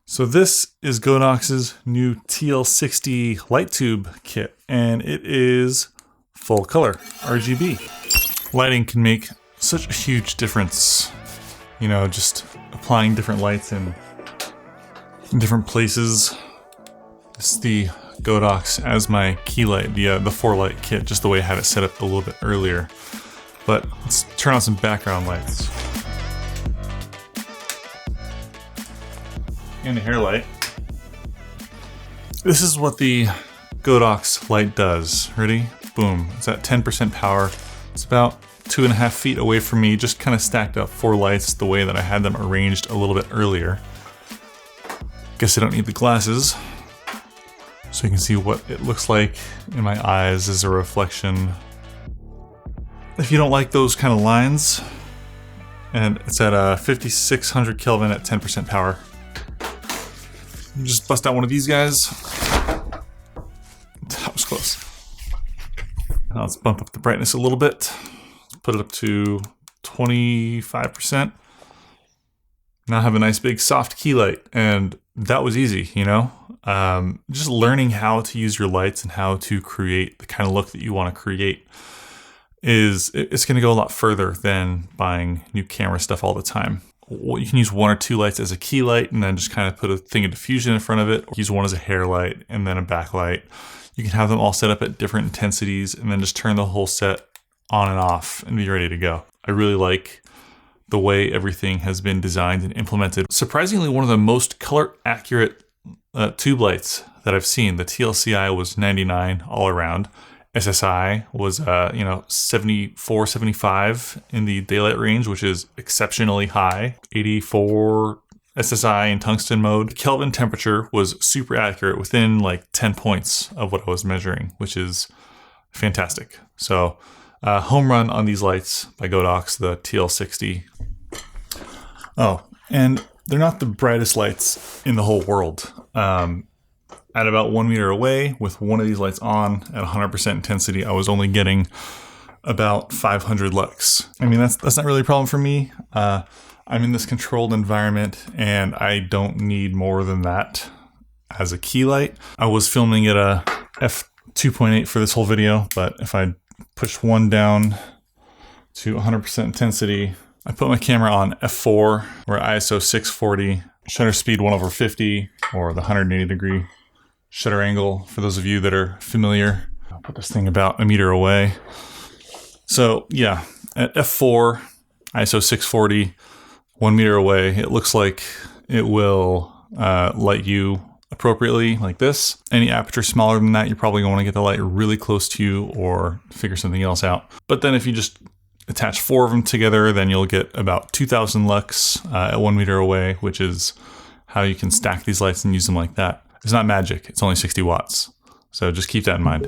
So this is Godox's new TL60 light tube kit, and it is full color, RGB. Lighting can make such a huge difference. You know, just applying different lights in different places. This is the Godox as my key light, the 4-light kit, just the way I had it set up a little bit earlier. But let's turn on some background lights. And a hair light. This is what the Godox light does. Ready? Boom. It's at 10% power. It's about 2.5 feet away from me, just kind of stacked up 4 lights the way that I had them arranged a little bit earlier. Guess I don't need the glasses, so you can see what it looks like in my eyes as a reflection. If you don't like those kind of lines, and it's at 5600 Kelvin at 10% power. Just bust out one of these guys. That was close. Now let's bump up the brightness a little bit. Let's put it up to 25%. Now I have a nice big soft key light, and that was easy, you know? Just learning how to use your lights and how to create the kind of look that you want to create it's going to go a lot further than buying new camera stuff all the time. You can use 1 or 2 lights as a key light and then just kind of put a thing of diffusion in front of it. Or use one as a hair light and then a backlight. You can have them all set up at different intensities and then just turn the whole set on and off and be ready to go. I really like the way everything has been designed and implemented. Surprisingly, one of the most color accurate tube lights that I've seen. The TLCI was 99 all around. SSI was 74, 75 in the daylight range, which is exceptionally high. 84 SSI in tungsten mode. Kelvin temperature was super accurate, within like 10 points of what I was measuring, which is fantastic. So home run on these lights by Godox, the TL60. Oh, and they're not the brightest lights in the whole world. At about 1 meter away with one of these lights on at 100% intensity, I was only getting about 500 lux. I mean, that's not really a problem for me. I'm in this controlled environment and I don't need more than that as a key light. I was filming at a f2.8 for this whole video, but if I push one down to 100% intensity, I put my camera on f4 or ISO 640, shutter speed 1/50, or the 180 degree shutter angle for those of you that are familiar. I'll put this thing about 1 meter away. So yeah, at f4, ISO 640, 1 meter away, it looks like it will light you appropriately like this. Any aperture smaller than that, you're probably going to want to get the light really close to you or figure something else out. But then if you just attach 4 of them together, then you'll get about 2000 lux at 1 meter away, which is how you can stack these lights and use them like that. It's not magic, it's only 60 watts. So just keep that in mind.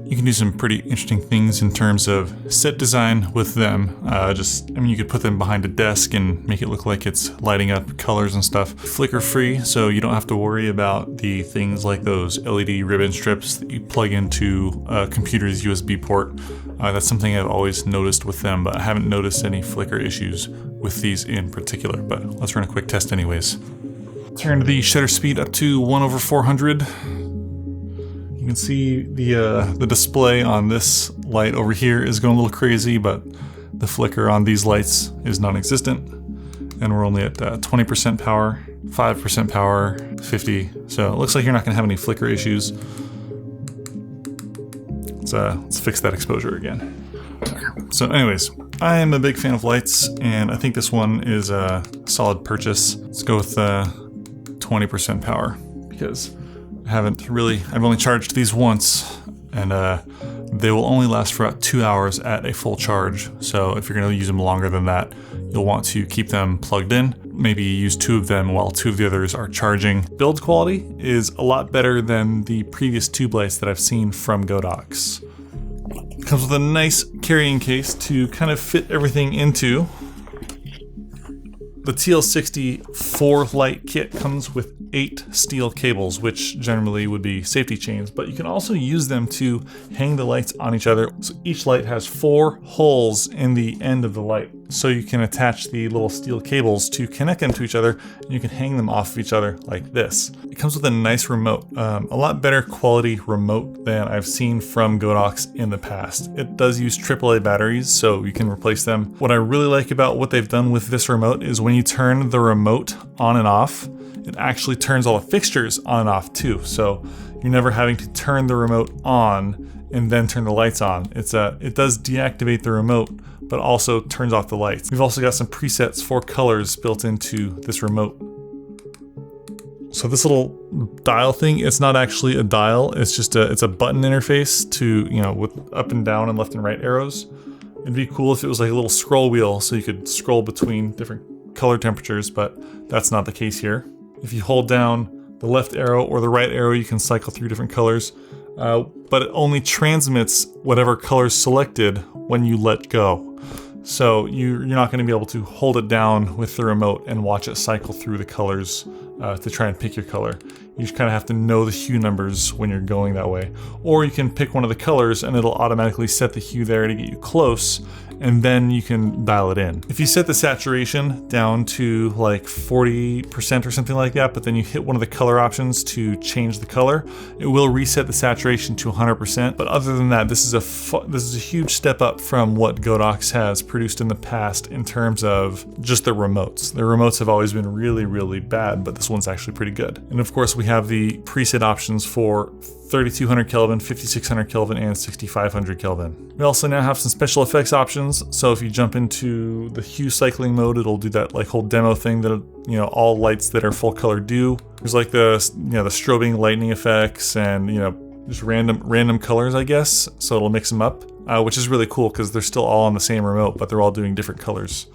You can do some pretty interesting things in terms of set design with them. You could put them behind a desk and make it look like it's lighting up colors and stuff. Flicker free, so you don't have to worry about the things like those LED ribbon strips that you plug into a computer's USB port. That's something I've always noticed with them, but I haven't noticed any flicker issues with these in particular. But let's run a quick test anyways. Turn the shutter speed up to 1/400. You can see the display on this light over here is going a little crazy, but the flicker on these lights is non-existent. And we're only at 20% power, 5% power, 50. So it looks like you're not gonna have any flicker issues. Let's fix that exposure again. So anyways, I am a big fan of lights, and I think this one is a solid purchase. Let's go with 20% power, because I've only charged these once, and they will only last for about 2 hours at a full charge. So if you're gonna use them longer than that, you'll want to keep them plugged in. Maybe use 2 of them while 2 of the others are charging. Build quality is a lot better than the previous tube lights that I've seen from Godox. It comes with a nice carrying case to kind of fit everything into. The TL60 4-light kit comes with 8 steel cables, which generally would be safety chains, but you can also use them to hang the lights on each other. So each light has 4 holes in the end of the light. So you can attach the little steel cables to connect them to each other, and you can hang them off of each other like this. It comes with a nice remote, a lot better quality remote than I've seen from Godox in the past. It does use AAA batteries, so you can replace them. What I really like about what they've done with this remote is when you turn the remote on and off, it actually turns all the fixtures on and off too. So you're never having to turn the remote on and then turn the lights on. It does deactivate the remote, but also turns off the lights. We've also got some presets for colors built into this remote. So this little dial thing, it's not actually a dial, it's just it's a button interface to, you know, with up and down and left and right arrows. It'd be cool if it was like a little scroll wheel so you could scroll between different color temperatures, but that's not the case here. If you hold down the left arrow or the right arrow, you can cycle through different colors, but it only transmits whatever color is selected when you let go. So you're not going to be able to hold it down with the remote and watch it cycle through the colors to try and pick your color. You just kind of have to know the hue numbers when you're going that way. Or you can pick one of the colors and it'll automatically set the hue there to get you close, and then you can dial it in. If you set the saturation down to like 40% or something like that, but then you hit one of the color options to change the color, it will reset the saturation to 100%. But other than that, this is a huge step up from what Godox has produced in the past in terms of just the remotes. The remotes have always been really, really bad, but this one's actually pretty good. And of course, we have the preset options for 3200 Kelvin, 5600 Kelvin, and 6500 Kelvin. We also now have some special effects options. So if you jump into the hue cycling mode, it'll do that like whole demo thing that, you know, all lights that are full color do. There's like the, you know, the strobing lightning effects and, you know, just random colors, I guess. So it'll mix them up, which is really cool because they're still all on the same remote, but they're all doing different colors.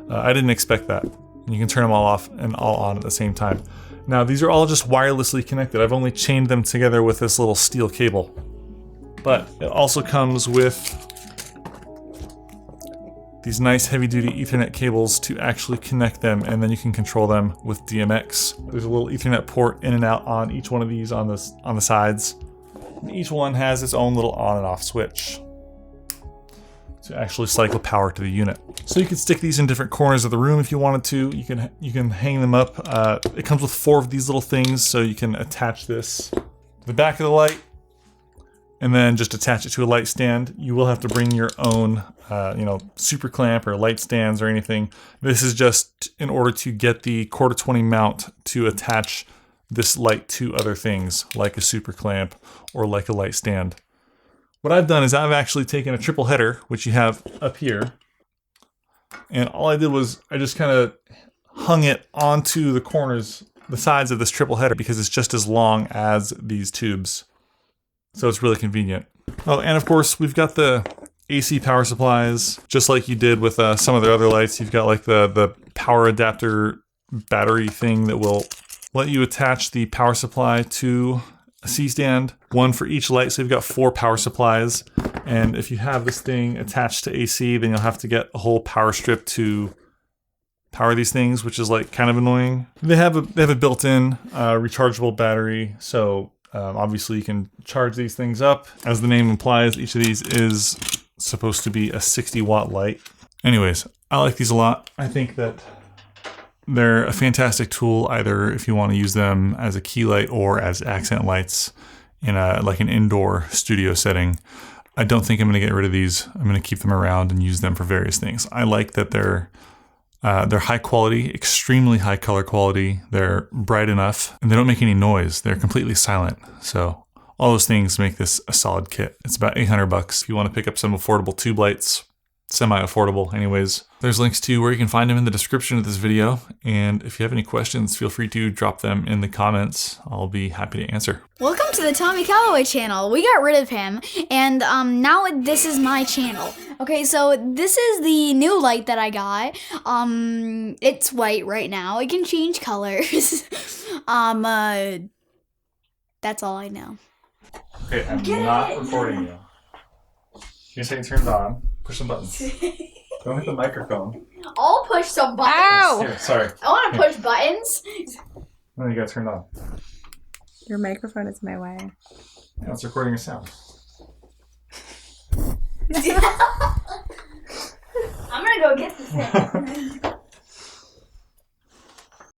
I didn't expect that. You can turn them all off and all on at the same time. Now these are all just wirelessly connected. I've only chained them together with this little steel cable. But it also comes with these nice heavy-duty Ethernet cables to actually connect them, and then you can control them with DMX. There's a little Ethernet port in and out on each one of these on the sides. And each one has its own little on and off switch to actually cycle power to the unit. So you can stick these in different corners of the room if you wanted to. You can hang them up. It comes with 4 of these little things, so you can attach this to the back of the light and then just attach it to a light stand. You will have to bring your own you know, super clamp or light stands or anything. This is just in order to get the 1/4-20 mount to attach this light to other things like a super clamp or like a light stand. What I've done is I've actually taken a triple header, which you have up here, and all I did was I just kind of hung it onto the corners, the sides of this triple header, because it's just as long as these tubes. So it's really convenient. Oh, and of course we've got the AC power supplies, just like you did with some of the other lights. You've got like the power adapter battery thing that will let you attach the power supply to a C-stand, one for each light. So you've got 4 power supplies. And if you have this thing attached to AC, then you'll have to get a whole power strip to power these things, which is like kind of annoying. They have a built-in rechargeable battery. So obviously you can charge these things up. As the name implies, each of these is supposed to be a 60-watt light. Anyways, I like these a lot. I think that they're a fantastic tool, either if you want to use them as a key light or as accent lights in like an indoor studio setting. I don't think I'm going to get rid of these. I'm going to keep them around and use them for various things. I like that they're high quality, extremely high color quality. They're bright enough, and they don't make any noise. They're completely silent. So all those things make this a solid kit. It's about $800 if you want to pick up some affordable tube lights. Semi-affordable anyways. There's links to where you can find them in the description of this video, and if you have any questions, feel free to drop them in the comments. I'll be happy to answer. Welcome to the Tommy Calloway channel. We got rid of him, and now this is my channel. Okay, so this is the new light that I got. It's white right now. It can change colors. That's all I know. Okay, I'm not recording you. You say it turns on. Push some buttons. Don't hit the microphone. I'll push some buttons. Ow! Here, sorry. I want to push buttons. Oh, you got turned on. Your microphone is in my way. Yeah, it's recording your sound. I'm gonna go get the thing.